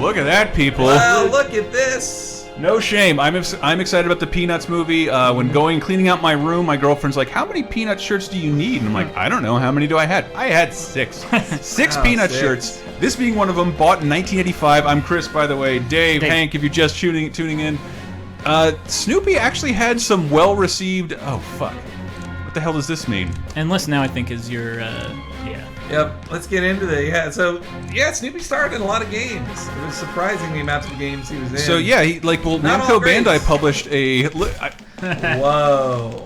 look at that, people. Wow, look at this. No shame. I'm excited about the Peanuts movie. When cleaning out my room, my girlfriend's like, "How many Peanut shirts do you need?" And I'm like, "I don't know. How many do I had? I had 6. 6 Peanut shirts. This being one of them. Bought in 1985. I'm Chris, by the way. Dave, Hank, if you're just tuning in. Snoopy actually had some well-received. Oh fuck. What the hell does this mean? Endless now, I think, is your yeah. Yep, let's get into that. Yeah, so Snoopy started in a lot of games. It was surprising the amount of games he was in. So yeah, Namco Bandai published a whoa,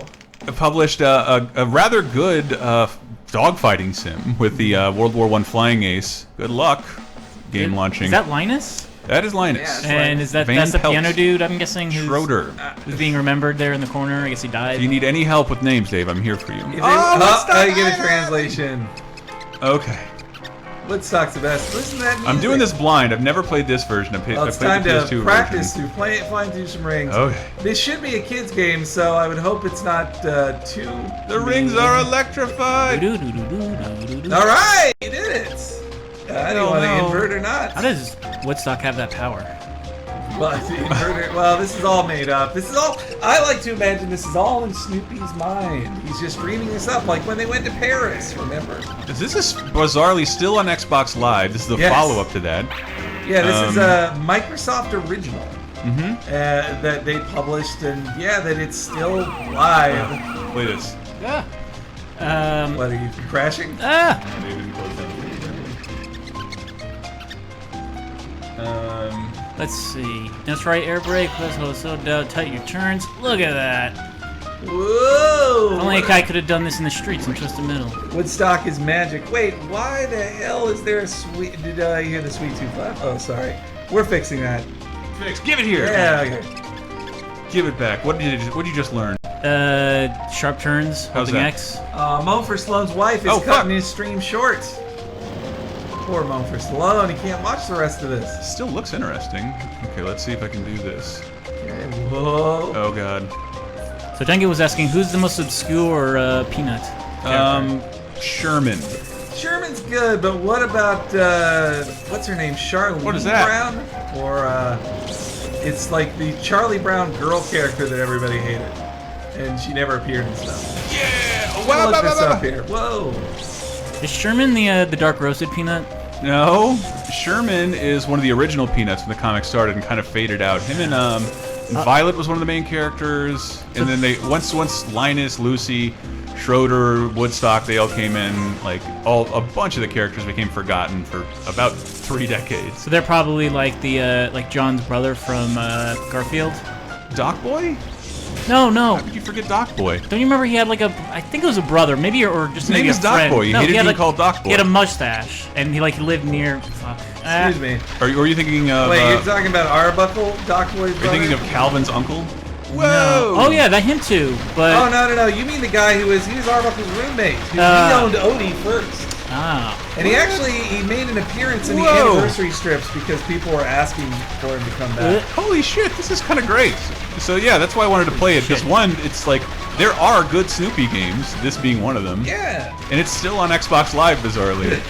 published a rather good dogfighting sim with the World War I flying ace. Good luck, game launching. Is that Linus? That is Linus. Yeah, and is that's the piano dude? I'm guessing Schroeder who's being remembered there in the corner. I guess he died. Do you need any help with names, Dave? I'm here for you. You get a translation. Okay. Woodstock's the best. Listen to that music. I'm doing this blind. I've never played this version. It's time the PS2 to practice version. flying through some rings. Okay. This should be a kid's game, so I would hope it's not too. The rings are electrified. All right, you did it. I don't want to invert or not. How does Woodstock have that power? Well, this is all made up. This is all. I like to imagine this is all in Snoopy's mind. He's just dreaming this up, like when they went to Paris. Remember? This is bizarrely still on Xbox Live. This is the follow-up to that. Yeah, this is a Microsoft original that they published, and that it's still live. Play this. Yeah. What, are you crashing? Let's see. That's right, air brake. So tight your turns. Look at that. Whoa! If only a guy could have done this in the streets in Twisted Middle. Woodstock is magic. Wait, why the hell is there a sweet... Did I hear the sweet tooth laugh? Oh, sorry. We're fixing that. Give it here. Yeah, okay. Give it back. What did you just learn? Sharp turns. How's holding that? X. Moan for Stallone's wife is cutting his stream short. Poor Moan for Stallone. He can't watch the rest of this. Still looks interesting. Okay, let's see if I can do this. Okay, whoa. Oh god. So Dengue was asking, who's the most obscure Peanut? Sherman. Sherman's good, but what about what's her name? Charlie What is that? Brown? Or it's like the Charlie Brown girl character that everybody hated, and she never appeared in stuff. Yeah. Wow, look this up here. Whoa. Is Sherman the dark roasted Peanut? No, Sherman is one of the original Peanuts when the comic started and kind of faded out. Him and Violet was one of the main characters, and then they once Linus, Lucy, Schroeder, Woodstock, they all came in. Like a bunch of the characters became forgotten for about 3 decades. So they're probably like the like John's brother from Garfield. Doc Boy? No. How could you forget Doc Boy? Don't you remember he had like I think it was a brother, maybe or just His maybe name is a Doc friend. Boy. He no, hated he had being called Doc Boy. He had a mustache, and he lived near. Fuck. Excuse me. Are you thinking of? Wait, you're talking about Arbuckle, Doc Boy's brother? You're thinking of Calvin's uncle? Whoa! No. Oh yeah, that him too. But oh no! You mean the guy he was Arbuckle's roommate? He owned Odie first. Ah. And he made an appearance in the anniversary strips because people were asking for him to come back. Holy shit! This is kind of great. So yeah, that's why I wanted to play it. Because one, it's like there are good Snoopy games. This being one of them. Yeah. And it's still on Xbox Live, bizarrely.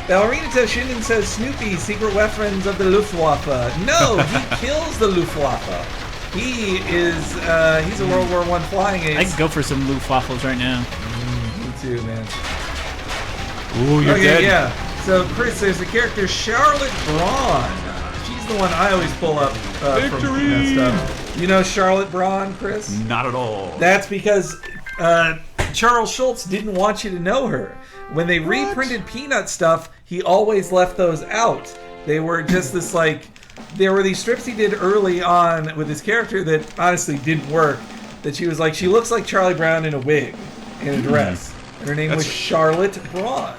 Ballerina Toshinden says Snoopy, secret weapons of the Luftwaffe. No, he kills the Luftwaffe. He's a World War I flying ace. I could go for some Luftwaffles right now. Me too, man. Ooh, you're dead. Yeah. So Chris, there's the character Charlotte Braun. She's the one I always pull up from that stuff. You know Charlotte Braun, Chris? Not at all. That's because Charles Schultz didn't want you to know her. When they reprinted Peanut stuff, he always left those out. They were just this there were these strips he did early on with his character that honestly didn't work. That she was like, she looks like Charlie Brown in a wig, in a dress. And her name was Charlotte Braun.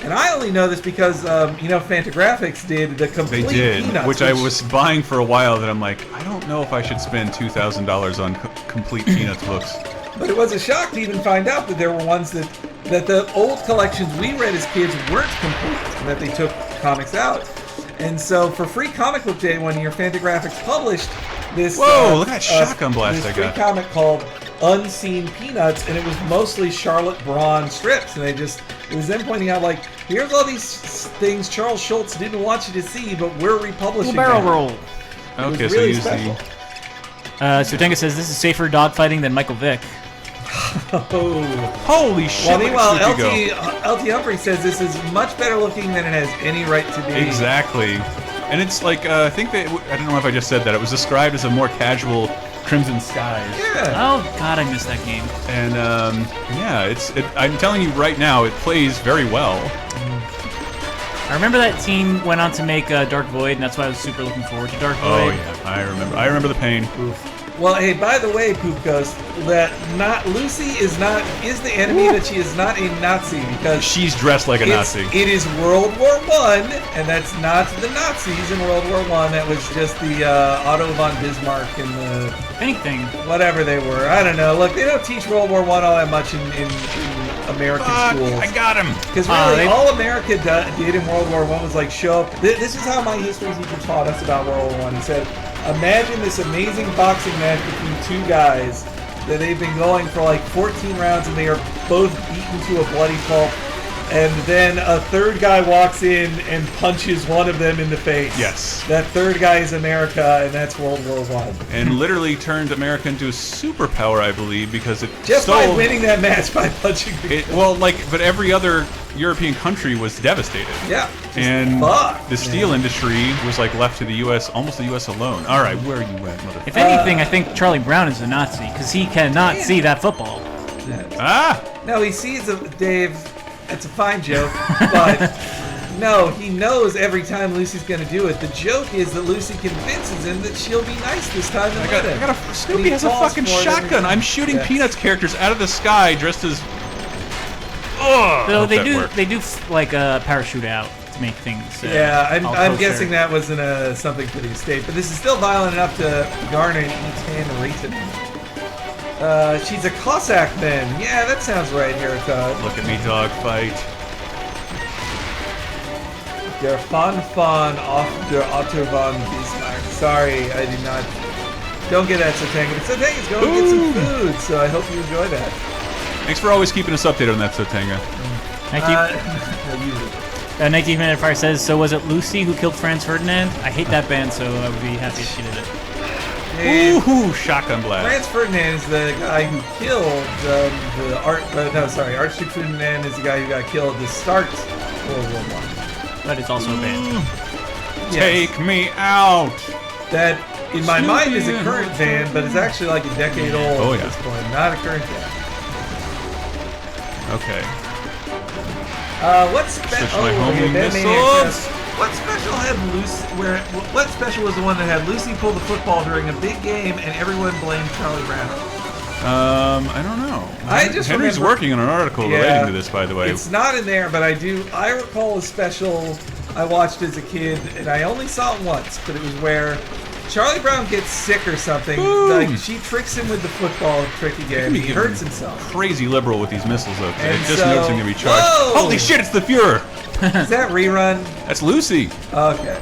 And I only know this because, Fantagraphics did the complete Peanuts. Which I was buying for a while that I'm like, I don't know if I should spend $2,000 on complete Peanuts books. But it was a shock to even find out that there were ones that the old collections we read as kids weren't complete, and that they took comics out. And so for Free Comic Book Day one year, Fantagraphics published this look at that shotgun blast this I got. free comic called Unseen Peanuts, and it was mostly Charlotte Braun strips, and they just It was them pointing out, like, here's all these things Charles Schultz didn't want you to see, but we're republishing Barrel them. roll. Okay, so really use special. Sutenga says this is safer dogfighting than Michael Vick. Oh. Holy shit! Well, look meanwhile, at Snoopy go. LT Humphrey says this is much better looking than it has any right to be. Exactly. And it's like, I think that, I don't know if I just said that, it was described as a more casual Crimson Skies. Yeah. Oh god, I missed that game. And, yeah, I'm telling you right now, it plays very well. I remember that team went on to make Dark Void, and that's why I was super looking forward to Dark Void. Oh, yeah, I remember the pain. Oof. Well, hey, by the way, Poop Ghost, that Lucy is the enemy, but she is not a Nazi because She's dressed like a Nazi. It is World War I, and that's not the Nazis in World War I. That was just the Otto von Bismarck and the If anything. whatever they were. I don't know. Look, they don't teach World War I all that much in American schools. I got him. Because really, all America did in World War I was like show up. This is how my history teacher taught us about World War I. He said, imagine this amazing boxing match between two guys that they've been going for like 14 rounds and they are both beaten to a bloody pulp. And then a third guy walks in and punches one of them in the face. Yes. That third guy is America, and that's World War I. And literally turned America into a superpower, I believe, because it Just stole... by winning that match by punching the but every other European country was devastated. Yeah. And fucked, the steel industry was like left to the U.S., almost the U.S. alone. All right, where are you at, motherfucker? If anything, I think Charlie Brown is a Nazi, because he cannot see that football. No, he sees Dave. It's a fine joke, but no, he knows every time Lucy's going to do it. The joke is that Lucy convinces him that she'll be nice this time. Snoopy has a fucking shotgun. I'm shooting Peanuts characters out of the sky dressed as... So they do like a parachute out to make things. Yeah, I'm kosher. guessing that wasn't something for the estate, but this is still violent enough to garner an E10 rating. She's a Cossack then. Yeah, that sounds right here, Todd. Look at me, dog fight. Der Fun off der Autobahn Bismarck. Sorry, I did not. Don't get that, Sotanga. But Sotanga's going to get some food, so I hope you enjoy that. Thanks for always keeping us updated on that, Sotanga. Thank you. 19 Minute Fire says, so was it Lucy who killed Franz Ferdinand? I hate that band, so I would be happy if she did it. Ooh, shotgun blast. Franz Ferdinand is the guy who killed Archduke Ferdinand is the guy who got killed to start World War I. But it's also a band. Take me out. That, in my Snoopy mind, is a current band, but it's actually like a decade old at this point. Not a current band. Okay. What special? What special had Lucy? What special was the one that had Lucy pull the football during a big game and everyone blamed Charlie Brown? I don't know. Henry's remember, working on an article relating to this, by the way. It's not in there, but I recall a special I watched as a kid, and I only saw it once, but it was where Charlie Brown gets sick or something. Boom. Like she tricks him with the football trick again. He hurts himself. Crazy liberal with these missiles, though. And I just noticed him gonna be charged. Whoa! Holy shit! It's the Fuhrer. Is that Rerun? That's Lucy. Okay.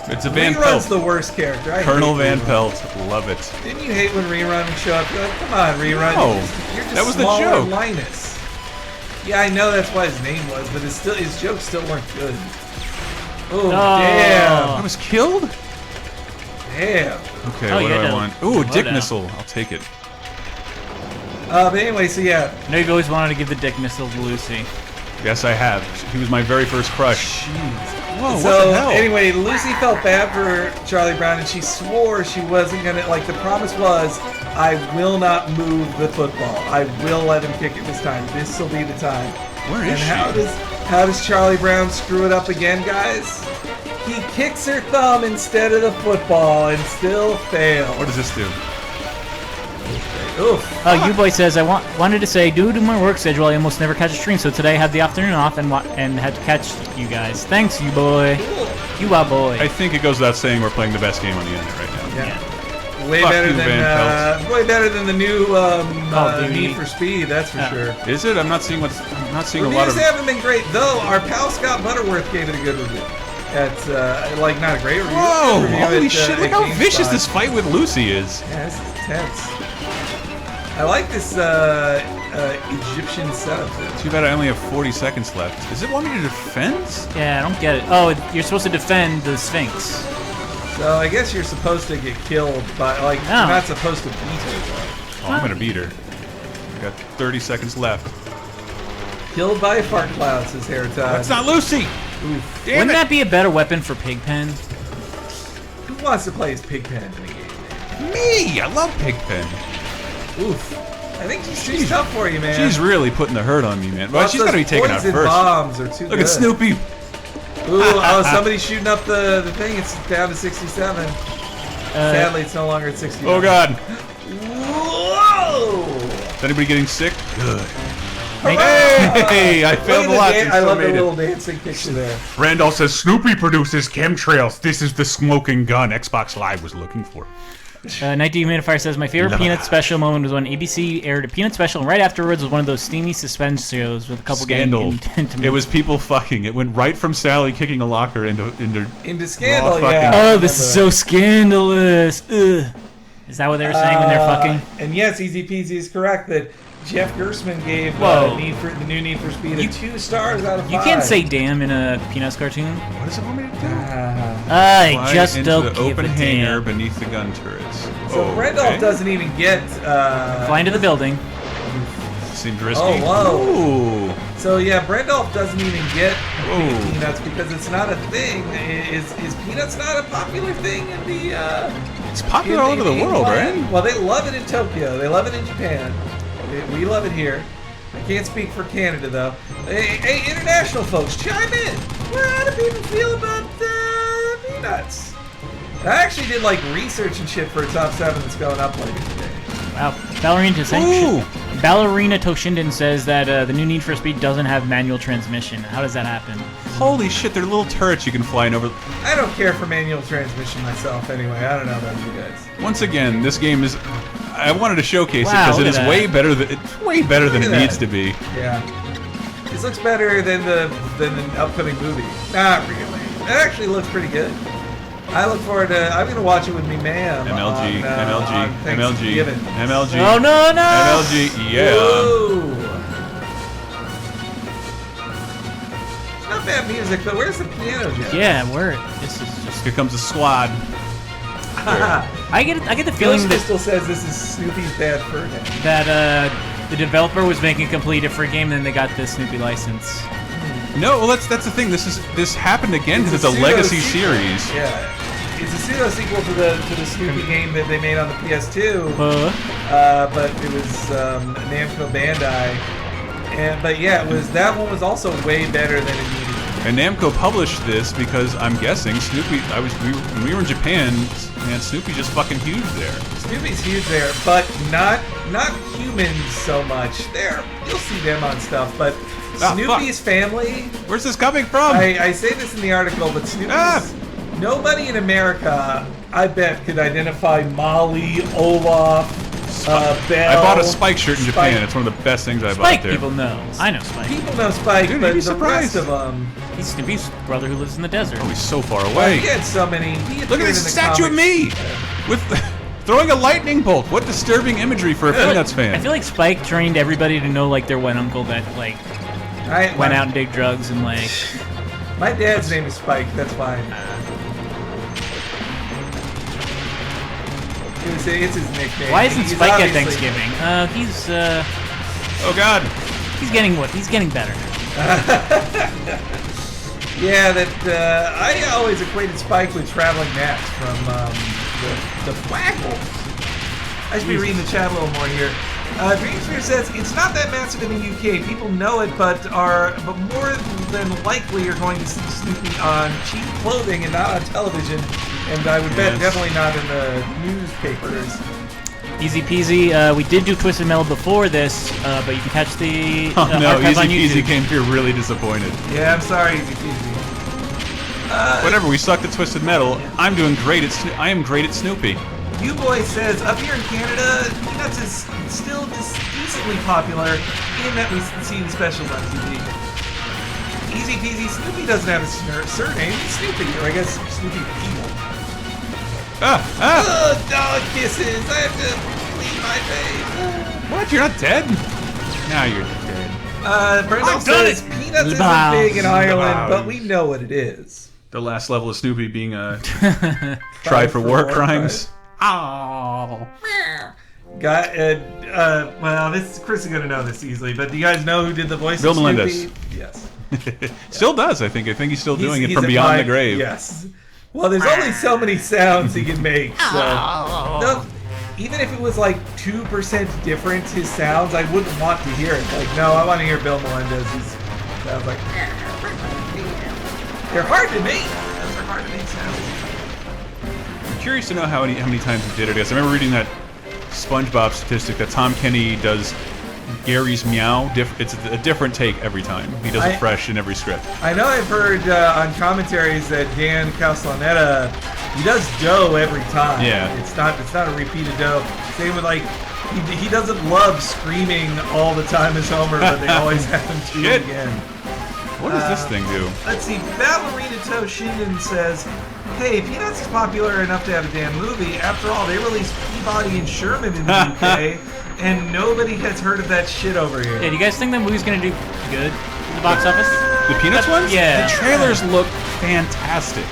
It's a Van Rerun's Pelt. the worst character. Colonel Van Pelt. Love it. Didn't you hate when Rerun would show up? You're like, come on, Rerun. No. You're just That was the smaller joke. Linus. Yeah, I know that's why his name was, but his jokes still weren't good. Oh, damn. I was killed? Damn. Okay, what do I want? Ooh, Dick down. Missile. I'll take it. But anyway, so yeah. I know you've always wanted to give the dick missile to Lucy. Yes, I have. He was my very first crush. Jeez. Whoa, So what the hell? anyway, Lucy felt bad for Charlie Brown, and she swore she wasn't gonna. Like the promise was, I will not move the football. I will let him kick it this time. This will be the time. Where is and she? how does Charlie Brown screw it up again, guys? He kicks her thumb instead of the football and still fails. What does this do? Oof. U-Boy says, I wanted to say, due to my work schedule, I almost never catch a stream, so today I had the afternoon off and had to catch you guys. Thanks, U-Boy. You are boy. I think it goes without saying we're playing the best game on the internet right now. Yeah. Way Fuck better you, Van Pelt. way better than the new Call of Duty. Need for Speed. That's for sure. Is it? I'm not seeing a lot Reviews of... haven't been great, though. Our pal Scott Butterworth gave it a good review. That's like not a great review. Whoa! Review Holy at, shit! at Look how GameSpot. vicious this fight with Lucy is. Yeah, this is intense. I like this Egyptian setup. Too bad I only have 40 seconds left. Does it want me to defend? Yeah, I don't get it. Oh, you're supposed to defend the Sphinx. So I guess you're supposed to get killed by, like, No. you're not supposed to beat her. Oh, I'm gonna beat her. I got 30 seconds left. Killed by fart cloud, says Hair Todd. That's not Lucy! Oof. Damn Wouldn't it! that be a better weapon for Pigpen? Who wants to play as Pigpen in a game? Me! I love Pigpen. Oof. I think she's too tough for you, man. She's really putting the hurt on me, man. Well, Plus she's gotta be those taken out poison first. bombs are too Look good. at Snoopy. Ooh, oh, somebody's shooting up the thing. It's down to 67. Sadly, it's no longer at 61. Oh god. Whoa! Is anybody getting sick? Good. Hooray! Hey, I Look failed at a the lot. I love the little dancing picture there. Randall says Snoopy produces chemtrails. This is the smoking gun Xbox Live was looking for. Night Humidifier says, my favorite Love Peanut it. special moment was when ABC aired a Peanut special, and right afterwards was one of those steamy suspense shows with a couple Scandal. getting intimate. It was people fucking. It went right from Sally kicking a locker into Scandal, raw fucking- yeah. Oh, this is so scandalous. Ugh. Is that what they were saying when they're fucking? And yes, Easy Peasy is correct that Jeff Gersman gave Whoa. the new Need for Speed a 2 stars out of 5. You can't say damn in a Peanuts cartoon. What does it want me to do? I Fly just into don't the give open a hangar damn. beneath the gun turrets. So Oh, Randolph okay. doesn't even get. Fly into the building. Seemed risky. Oh, whoa. Ooh. So yeah, Brandolph doesn't even get Whoa. Peanuts because it's not a thing. Is Peanuts not a popular thing in the? It's popular all over the world, right? Well, they love it in Tokyo. They love it in Japan. We love it here. I can't speak for Canada though. Hey, international folks, chime in. How do people feel about Peanuts? I actually did like research and shit for a top 7 that's going up later today. Wow. Ballerina Ooh. Toshinden says that the new Need for Speed doesn't have manual transmission. How does that happen? Holy shit, they're little turrets you can fly in over. I don't care for manual transmission myself anyway. I don't know about you guys. Once again, this game is. I wanted to showcase Wow, it because it look is at that. way better than it's way better than Look it at needs that. to be. Yeah. This looks better than the upcoming movie. Not really. It actually looks pretty good. I look forward to. I'm gonna watch it with me, ma'am. MLG, on MLG, MLG, Thanksgiving. MLG. Oh no no! MLG, yeah. Whoa. Not bad music, but where's the piano, Jeff? Yeah, word. This is just. Here comes a squad. I get the Ghost feeling that Crystal says this is Snoopy's bad fur day. the developer was making a completely different game, then they got the Snoopy license. No, well that's the thing. This happened again because it's a legacy series. Yeah. It's a pseudo sequel to the Snoopy game that they made on the PS2. But it was Namco Bandai. But yeah, that one was also way better than it needed to be. And Namco published this because I'm guessing Snoopy. When we were in Japan, man, Snoopy's just fucking huge there. Snoopy's huge there, but not humans so much. You'll see them on stuff, but Snoopy's family. Where's this coming from? I say this in the article, but Snoopy's. Nobody in America, I bet, could identify Molly, Olaf, Belle. I bought a Spike shirt in Japan. It's one of the best things I bought Spike there. people know. I know Spike. People know Spike, Dude, but you'd be the rest surprised. of them. He's Snoopy's brother who lives in the desert. Oh, he's so far Well, away. he had so many. He Look at appeared this in the statue of comics. me with throwing a lightning bolt. What disturbing imagery for a Peanuts I fan. feel like Spike trained everybody to know like their one uncle that like went out and did drugs and like. My dad's name is Spike. That's fine. It's his nickname. Why isn't He's Spike at obviously- Thanksgiving? He's Oh God. he's getting what? He's getting better. Yeah, I always equated Spike with Traveling Matt from the Flagels. I should be reading the chat a little more here. Dreamsphere says it's not that massive in the UK. People know it, but more than likely are going to see Snoopy on cheap clothing and not on television. And I would bet Yes. definitely not in the newspapers. Easy peasy. We did do Twisted Metal before this, but you can catch the Oh no, archive on Easy Peasy YouTube. came here really disappointed. Yeah, I'm sorry, Easy Peasy. Whatever, we sucked at Twisted Metal. I am great at Snoopy. You Boy says, up here in Canada, Peanuts is still decently popular in that we see the specials on TV. Easy peasy, Snoopy doesn't have a surname. It's Snoopy, or I guess Snoopy Peel. Ugh, dog kisses. I have to clean my face. What? You're not dead? Now you're dead. Brendel says Peanuts isn't big in Ireland, but we know what it is. The last level of Snoopy being tried for war crimes. Oh. Well, Chris is gonna know this easily, but do you guys know who did the voice Bill of Melendez. Snoopy? Yes. Still does, I think. I think he's still doing it from at beyond the grave. Yes. Well, there's only so many sounds he can make, so no, even if it was like 2% different, his sounds, I wouldn't want to hear it. Like, no, I want to hear Bill Melendez. He sounds like. They're hard to make. Those are hard to make sounds. I'm curious to know how many times he did it. I guess I remember reading that SpongeBob statistic that Tom Kenny does Gary's meow. It's a different take every time. He does it fresh in every script. I know I've heard on commentaries that Dan Castellaneta, he does dough every time. Yeah. It's not a repeated dough. Same with like he doesn't love screaming all the time as Homer, but they always have him do it again. What does this thing do? Let's see. Ballerina Toe Shinden says, "Hey, Peanuts is popular enough to have a damn movie. After all, they released Peabody and Sherman in the UK, and nobody has heard of that shit over here." Yeah, do you guys think that movie's gonna do good in the box office? The Peanuts ones? Yeah. The trailers look fantastic.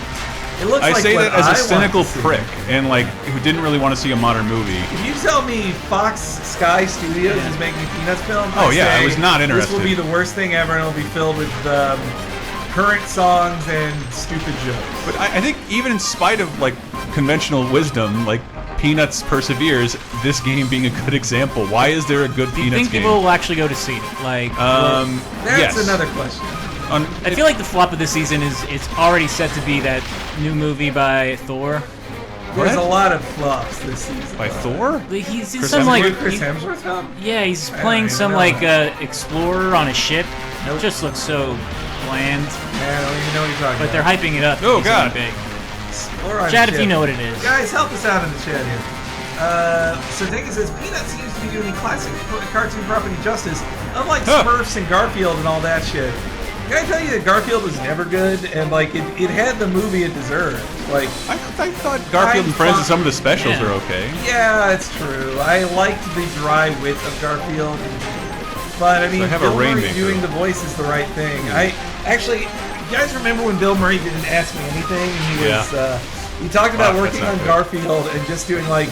It looks I like say what that as I a cynical want to see. prick and like who didn't really want to see a modern movie. If you tell me Fox Sky Studios is making a Peanuts film, I was not interested. This will be the worst thing ever, and it'll be filled with current songs and stupid jokes. But I think even in spite of like conventional wisdom, like Peanuts perseveres. This game being a good example. Why is there a good Do you Peanuts think game? people will actually go to see it? Like, That's yes. another question. I feel like the flop of the season is it's already set to be that new movie by Thor. There's a lot of flops this season. By Thor? He's Chris some Hemsworth? like Chris Hemsworth film? yeah, he's I playing don't some even like know. explorer on a ship. Nope. It just looks so bland. I don't even know what you're talking But they're about. hyping it up. Oh, He's God. something big. Explore on Chad, ship. if you know what it is. Guys, help us out in the chat here. So Dinka says, Peanuts seems to be doing classic cartoon property justice, unlike Smurfs and Garfield and all that shit. Can I tell you that Garfield was never good, and like it had the movie it deserved. Like I thought Garfield and Friends and some of the specials are okay. yeah, it's true. I liked the dry wit of Garfield, but I mean, So have a Bill Murray Rainmaker. doing the voice is the right thing. I actually, you guys remember when Bill Murray didn't ask me anything? And he was he talked about Fuck, working that's on not good. Garfield and just doing like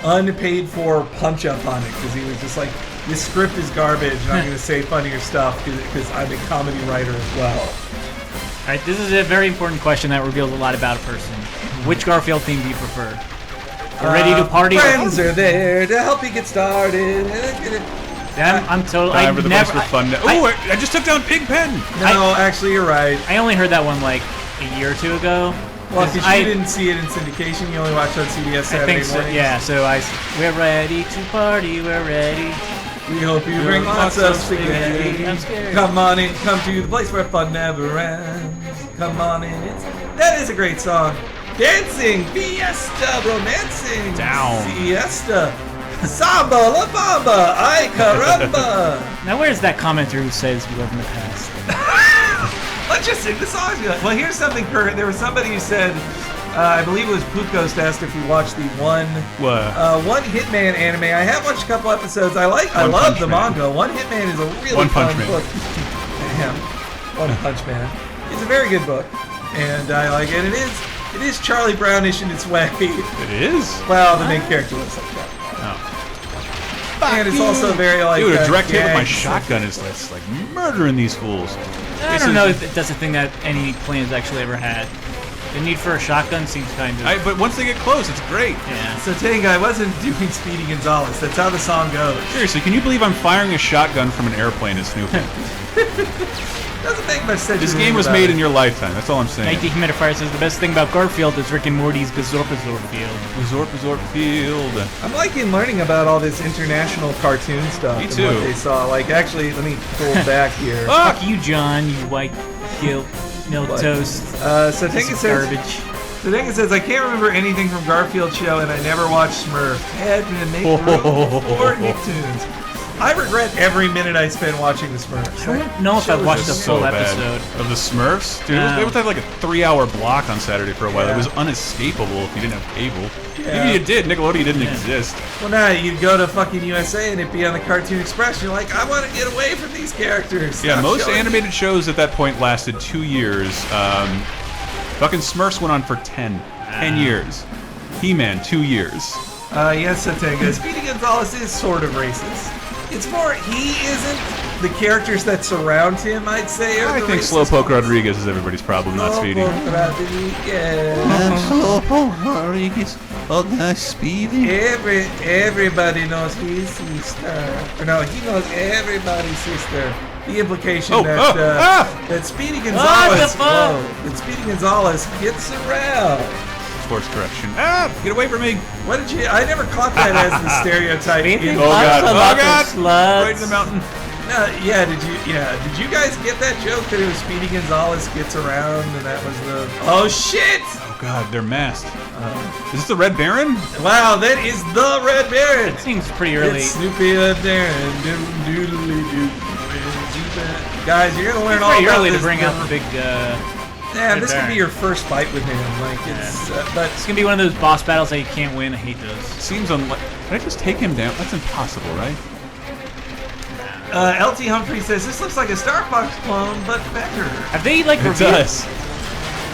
unpaid for punch up on it because he was just like, this script is garbage and I'm going to say funnier stuff because I'm a comedy writer as well. All right, this is a very important question that reveals a lot about a person. Which Garfield theme do you prefer? You ready to party? Friends are there to help you get started. I'm totally. I Time for the never. place for fun. I just took down Pigpen. No, actually, you're right. I only heard that one like a year or two ago. Well, because I you didn't see it in syndication, you only watched on CBS I Saturday think so. mornings. Yeah. So we're ready to party. We're ready. We hope you bring lots of spaghetti. I'm scared. Come on in, come to the place where fun never ends. Come on in, that is a great song. Dancing, fiesta, romancing, Down. siesta, samba la bamba, ay caramba. Now where's that commenter who says we live in the past? Let's just sing the songs. Well, here's something current. There was somebody who said, I believe it was Pukos asked if we watched the one Hitman anime. I have watched a couple episodes. I love Punch the Man. manga. One Hitman is a really One fun Punch Man. book. Damn. One Punch Man. It's a very good book, and I like it. It is Charlie Brownish in its way. It is. Well, the main character looks like that. And it's also very like Dude, a direct hit with my gangs. shotgun is that's like murdering these fools. I don't know if that's a thing that any plane's actually ever had. The need for a shotgun seems kind of. But once they get close, it's great. Yeah. So Tanga, I wasn't doing Speedy Gonzales. That's how the song goes. Seriously, can you believe I'm firing a shotgun from an airplane as Snoopy? Doesn't make much sense. This game was made in your lifetime. That's all I'm saying. 19 Humidifier says the best thing about Garfield is Rick and Morty's Bizorp Field. Resort Field. I'm liking learning about all this international cartoon stuff. Me and too. what they saw. Like, actually, let me pull back here. Fuck you, John, you white guilt milk What? toast. So Piece Tanga of says, garbage. I can't remember anything from Garfield show, and I never watched Smurf. Had to make room for Nicktoons. I regret every minute I spent watching the Smurfs. I don't know if I've watched the So full bad. episode. Of the Smurfs? Dude, No. they would have like a 3-hour block on Saturday for a while. Yeah. It was unescapable if you didn't have cable. Yeah. Maybe you did. Nickelodeon didn't exist. Well, now you'd go to fucking USA and it'd be on the Cartoon Express. You're like, I want to get away from these characters. Yeah, Stop most showing me. animated shows at that point lasted 2 years. Fucking Smurfs went on for 10 years. He-Man, 2 years. Yes, Satenga. Speedy Gonzalez is sort of racist. It's more, he isn't. The characters that surround him, I'd say, are I the think racist Slowpoke ones. Rodriguez is everybody's problem, not Speedy. Slowpoke Rodriguez. Slowpoke Rodriguez. Oh, gosh, Speedy. Everybody knows his sister. Or no, he knows everybody's sister. The implication that Speedy Gonzalez, that Speedy Gonzalez gets around. Course correction. Get away from me. What did you? I never caught that as the stereotype. Speedy Oh god! Lots Oh god! of sluts. Right in the mountain. Yeah, did you guys get that joke that it was Speedy Gonzalez gets around and that was the? Oh shit! Oh god, they're masked. Is this the Red Baron? Wow, that is the Red Baron. It seems pretty early. It's Snoopy up there and doodly doo. Guys, you're gonna learn all Pretty about early to this. bring out the big. Yeah, this could Baron. be your first fight with him. Like it's, but It's gonna be one of those boss battles that you can't win. I hate those. Seems unlikely. Can I just take him down? That's impossible, right? LT Humphrey says this looks like a Star Fox clone, but better. Have they like It revealed? does.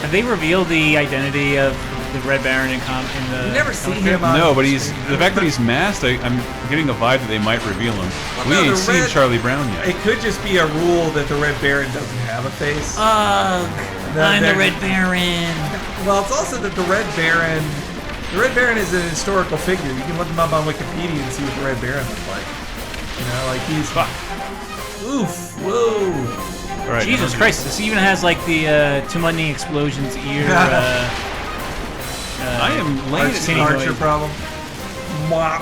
Have they revealed the identity of the Red Baron in the? You never see comic him strip? on. No, but the fact that he's masked, I'm getting a vibe that they might reveal him. We no, ain't the seen Red- Charlie Brown yet. It could just be a rule that the Red Baron doesn't have a face. Ugh, I'm the Red Baron. Well, it's also that the Red Baron is an historical figure. You can look him up on Wikipedia and see what the Red Baron looks like. You know, like he's. Fuck. Oof! Whoa! All right, Jesus Christ! This even has like the Too Many Explosions ear. I am laying it Arcane down. noise. Archer problem. Mwah.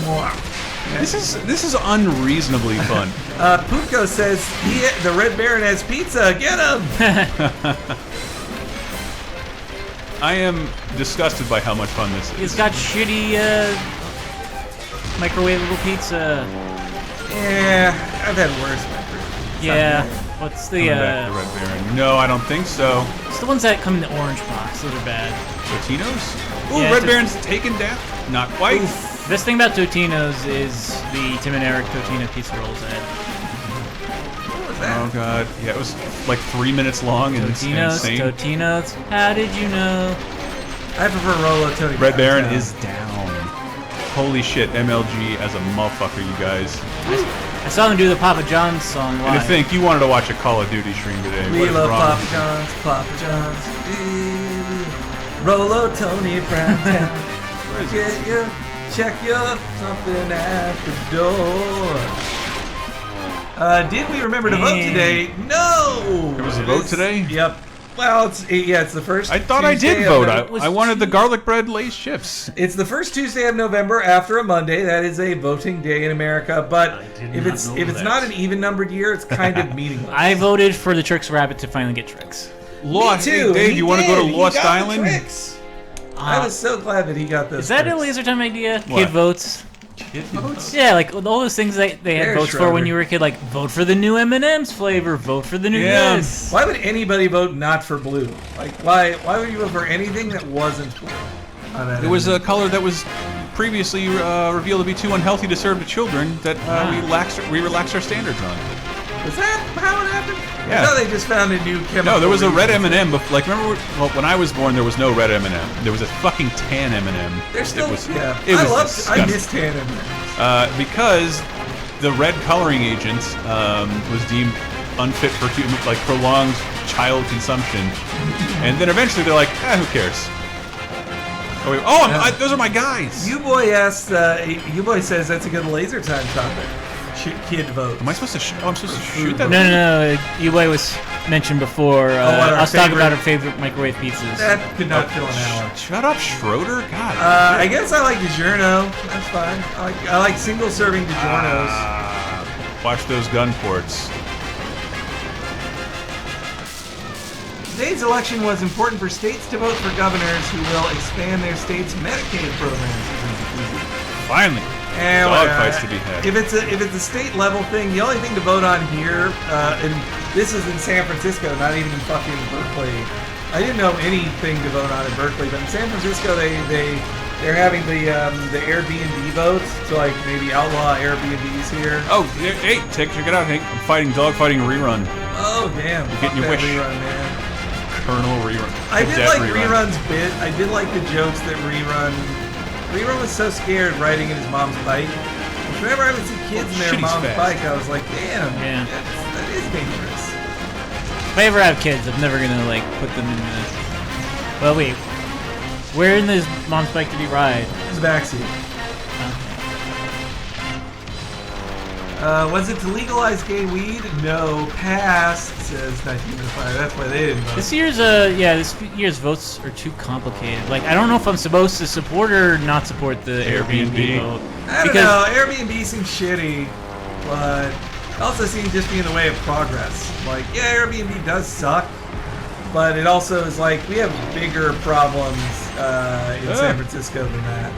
Mwah. This is unreasonably fun. Puko says the Red Baron has pizza. Get him! I am disgusted by how much fun this is. It's got shitty microwavable pizza. Yeah, I've had worse. It's not Yeah. good. What's the Coming back to Red Baron. No, I don't think so. It's the ones that come in the orange box. Those are bad. Totino's? Ooh, Yeah, Red it's Baron's taken down. Not quite. Best thing about Totino's is the Tim and Eric Totino pizza rolls. What was that? Oh god, yeah, it was like 3 minutes long and it's Totino's, insane. Totino's. How did you know? I prefer Rolo Tony. Red Baron Brown. is down. Holy shit, MLG as a motherfucker, you guys. I saw them do the Papa John's song And to live. think you wanted to watch a Call of Duty stream today. We What is love wrong? Papa John's, Papa John's. Rolo Tony Brown Town. Where is Get you, check you something at the door. Did we remember to vote today? No. There was a vote today? Yep. Well, it's the first. I thought I Tuesday did of vote. November. I wanted the garlic bread lace chips. It's the first Tuesday of November after a Monday. That is a voting day in America. But if it's not an even numbered year, it's kind of meaningless. I voted for the Tricks Rabbit to finally get Tricks. Lost. Me too. Hey, Dave, He you want to go to did. He Lost got the Island? tricks. I was so glad that he got those. Is that a tricks. laser time idea? What? Kid votes. Kid votes? Yeah, like all those things they had There, votes for when Schroeder. you were a kid, like vote for the new M&M's flavor, vote for the new Yeah. this. Why would anybody vote not for blue? Like, why would you vote for anything that wasn't blue? on that It was end? a color that was previously revealed to be too unhealthy to serve to children that we relaxed our standards on. Was that how it happened? Yeah. I thought they just found a new chemical. No, there was a red reason. M&M. Like, remember when I was born, there was no red M&M. There was a fucking tan M&M. They're still. It was, yeah. it was I disgusting. miss tan M&Ms. Because the red coloring agent was deemed unfit for like prolonged child consumption, and then eventually they're like, who cares? Oh, wait, those are my guys. You boy asked. You boy says that's a good laser time topic. Kid vote. Am I supposed to? I'm supposed to shoot that? No. U-Boy was mentioned before. what, our I was talking favorite- about our favorite microwave pizzas. That could not fill an hour. Shut up, Schroeder. God. I guess I like DiGiorno. That's fine. I like single serving DiGiornos. Watch those gun ports. Today's election was important for states to vote for governors who will expand their state's Medicaid programs. Finally. Dog fights to be had. If it's a state level thing, the only thing to vote on here, and this is in San Francisco, not even in fucking Berkeley. I didn't know anything to vote on in Berkeley, but in San Francisco they're having the Airbnb vote to like maybe outlaw Airbnbs here. Oh, hey, check it out, Hank. I'm fighting dog fighting rerun. Oh damn! You're getting your wish. Rerun, man. Colonel rerun. I did like Rerun's bit. I did like the jokes that Rerun was so scared riding in his mom's bike. Whenever I would see kids in their mom's bike, I was like, damn, that is dangerous. If I ever have kids, I'm never gonna like put them in the. Well, wait. Where in his mom's bike did he ride? His backseat. Was it to legalize gay weed? No. Passed, says 1905. That's why they didn't vote. This year's votes are too complicated. Like, I don't know if I'm supposed to support or not support the Airbnb vote. I don't know. Airbnb seems shitty, but it also seems just be in the way of progress. Like, yeah, Airbnb does suck, but it also is like, we have bigger problems in San Francisco than that.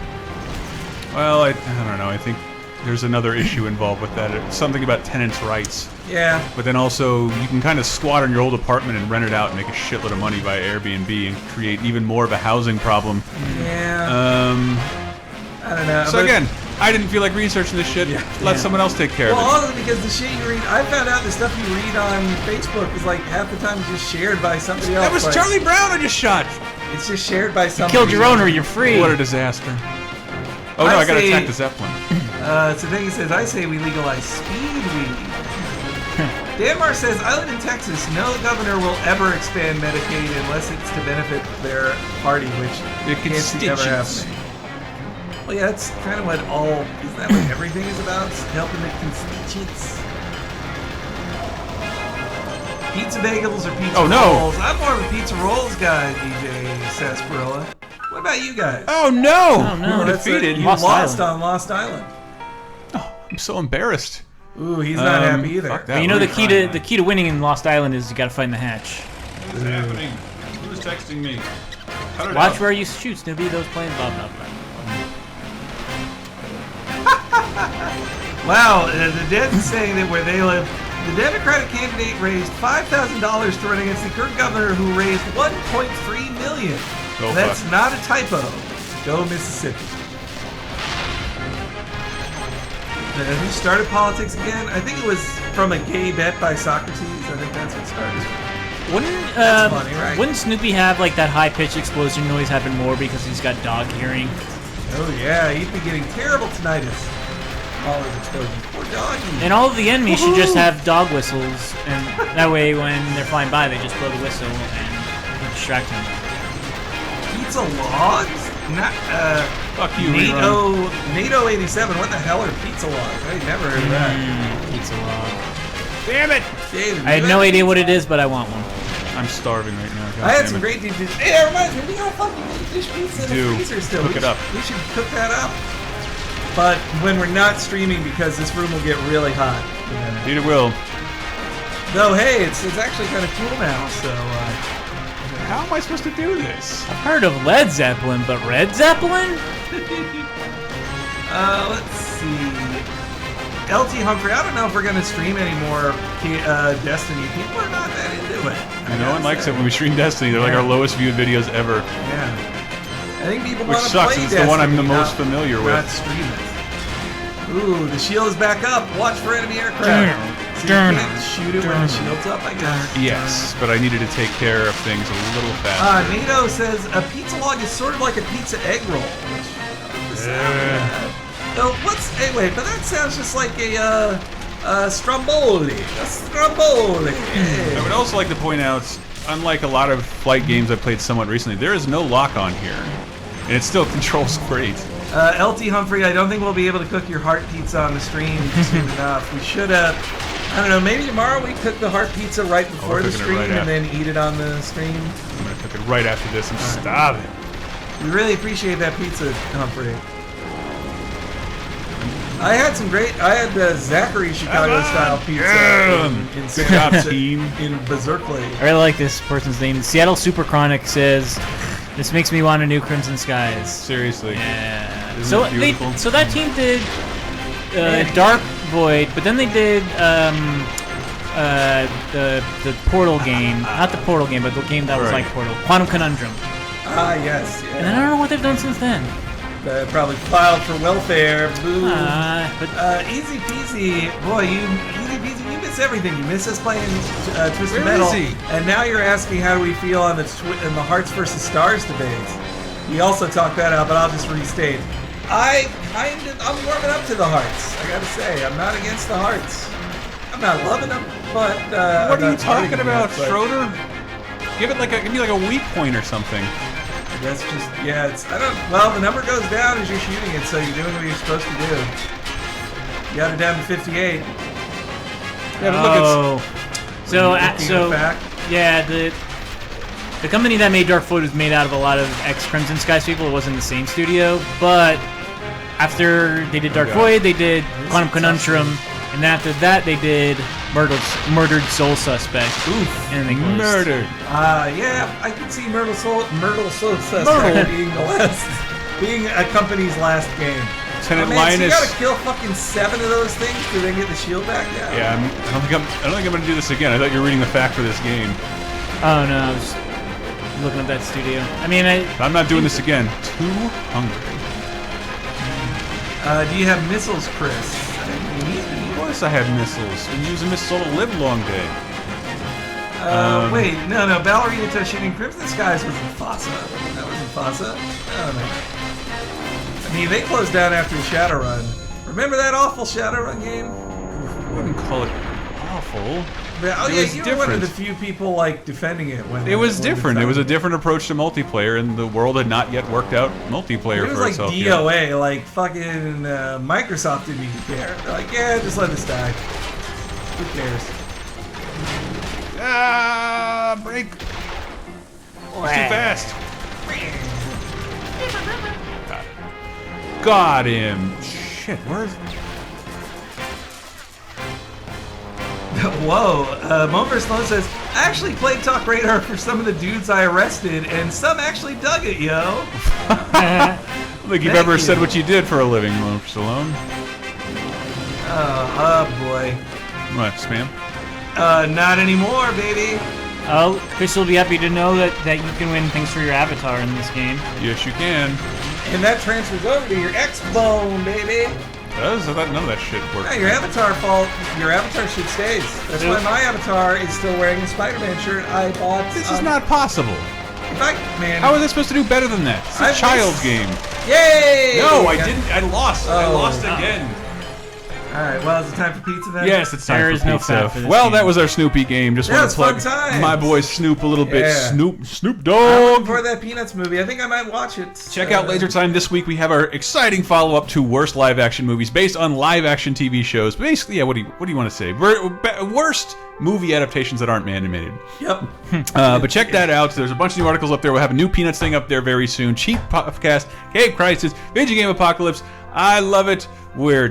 Well, I don't know. I think there's another issue involved with that. It's something about tenants' rights. Yeah. But then also, you can kind of squat on your old apartment and rent it out and make a shitload of money via Airbnb and create even more of a housing problem. Yeah. I don't know. So again, I didn't feel like researching this shit. Let someone else take care of it. Well, also because the shit you read, I found out the stuff you read on Facebook is like half the time just shared by somebody else. That was Charlie Brown I just shot. It's just shared by somebody. You killed your owner, you're free. What a disaster. Oh no, I gotta attack the Zeppelin. So then he says, I say we legalize speed weed. Danmar says, I live in Texas. No governor will ever expand Medicaid unless it's to benefit their party, which can't see ever happening. Well, yeah, that's kind of what isn't that what everything is about? Helping the constituents. Pizza bagels or pizza rolls? I'm more of a pizza rolls guy, DJ Sarsaparilla. What about you guys? Oh no! No. We were defeated. You lost on Lost Island. Oh, I'm so embarrassed. Ooh, he's not happy either. Fuck that. But you know the key to winning in Lost Island is you gotta find the hatch. What is happening? Who's texting me? Watch where you shoot, Snoopy. Those planes. Blah blah blah. Wow, the Dead is saying that where they live, the Democratic candidate raised $5,000 to run against the current governor who raised $1.3 million. That's not a typo. Go Mississippi. Who started politics again? I think it was from a gay bet by Socrates. I think that's what started. That's funny, right? Wouldn't Snoopy have like that high-pitched explosion noise happen more because he's got dog hearing? Oh yeah, he'd be getting terrible tinnitus. All his explosions. Poor doggy. And all of the enemies should just have dog whistles, and that way when they're flying by, they just blow the whistle and distract him. Pizza logs? Not, fuck you, NATO 87, what the hell are pizza logs? I never heard of that. Pizza log. Damn it! David, I had no idea what it is, but I want one. I'm starving right now. God I had damn some it. great deep dish. Hey, that reminds me, we got fucking deep dish pizza in the freezer still. Cook it up. We should cook that up. But when we're not streaming, because this room will get really hot. Indeed it will. Though, hey, it's actually kind of cool now, so... How am I supposed to do this? I've heard of Led Zeppelin, but Red Zeppelin? Let's see. LT Humphrey, I don't know if we're going to stream any more Destiny. People are not that into it. No one likes it when we stream Destiny. They're like our lowest viewed videos ever. Yeah. I think people Which want to sucks, play it's Destiny, the one I'm the most familiar with. Not stream it. Ooh, the shield is back up. Watch for enemy aircraft. So you can't shoot it when the shield's up, I guess. Yes, but I needed to take care of things a little faster. NATO says a pizza log is sort of like a pizza egg roll. So hey, wait, but that sounds just like a stromboli. A stromboli. I would also like to point out, unlike a lot of flight games I've played somewhat recently, there is no lock on here. And it still controls great. LT Humphrey, I don't think we'll be able to cook your heart pizza on the stream soon enough. We should have, I don't know, maybe tomorrow we cook the heart pizza right before the stream and then eat it on the stream. I'm going to cook it right after this. I'm starving. We really appreciate that pizza, Humphrey. I had the Zachary Chicago-style pizza in San Francisco, in Berkeley. I really like this person's name. Seattle Super Chronic says, "This makes me want a new Crimson Skies." Seriously. Yeah. Isn't it beautiful? So that team did Dark Void, but then they did the Portal game. Not the Portal game, but the game that was like Portal. Quantum Conundrum. Ah, yes. Yeah. And I don't know what they've done since then. Probably filed for welfare. Boo. But Easy peasy. Boy, you miss everything. You miss us playing Twisted Where Metal. is he? And now you're asking how do we feel on the Hearts versus Stars debate. We also talked that out, but I'll just restate. I'm warming up to the Hearts. I gotta say, I'm not against the Hearts. I'm not loving them, but What are you I'm not talking about, but Schroeder? Give me like a weak point or something. That's just well, the number goes down as you're shooting it, so you're doing what you're supposed to do. You got it down to 58. Yeah, but look, yeah, the company that made Dark Void was made out of a lot of ex-Crimson Skies people. It wasn't the same studio, but after they did Dark Void, they did Quantum Conundrum, and after that they did Murdered Soul Suspect. Oof, and they closed. murdered. Yeah, I can see Myrtle Soul Suspect being a company's last game. Lieutenant So Linus. you gotta kill fucking 7 of those things to then get the shield back down. Yeah, I don't think I'm gonna do this again. I thought you were reading the fact for this game. Oh no, I was looking at that studio. I mean, I'm not doing this again. Too hungry. Do you have missiles, Chris? Of course I have missiles. Been using missiles all the live long day. Wait, no, Ballerina shooting Crimson Skies was in FASA. That was in FASA? I don't know. I mean, they closed down after Shadowrun. Remember that awful Shadowrun game? I wouldn't call it awful. You were one of the few people like defending it when it was different. It was a different approach to multiplayer, and the world had not yet worked out multiplayer for itself. It was like DOA, like fucking Microsoft didn't even care. They're like, yeah, just let this die. Who cares? Ah, break! It's too fast. Got him. Shit, where's... Whoa, Mover Sloan says, I actually played Talk Radar for some of the dudes I arrested, and some actually dug it, yo. I don't think you've ever said what you did for a living, Mover Stallone. Oh boy. What, spam? Not anymore, baby. Oh, Chris will be happy to know that you can win things for your avatar in this game. Yes, you can. And that transfers over to your X-Bone, baby. Does? I thought none of that shit worked. Yeah, your avatar shit stays. That's why my avatar is still wearing a Spider-Man shirt I bought. This is not possible. In fact, man. How are they supposed to do better than that? It's a child's game. Yay! No, I didn't. I lost. I lost again. All right. Well, is it time for pizza then? Yes, it's time There for is no pizza. fat for this Well, game. that was our Snoopy game. Just want it's to plug fun times. my boy Snoop a little bit. Yeah. Snoop I'm Dogg. looking for that Peanuts movie. I think I might watch it. Check out Laser Time this week. We have our exciting follow-up to worst live-action movies based on live-action TV shows. Basically, yeah. What do you want to say? Worst movie adaptations that aren't animated. Yep. But check that out. There's a bunch of new articles up there. We'll have a new Peanuts thing up there very soon. Cheap podcast, Cave Crisis, Video Game Apocalypse. I love it. We're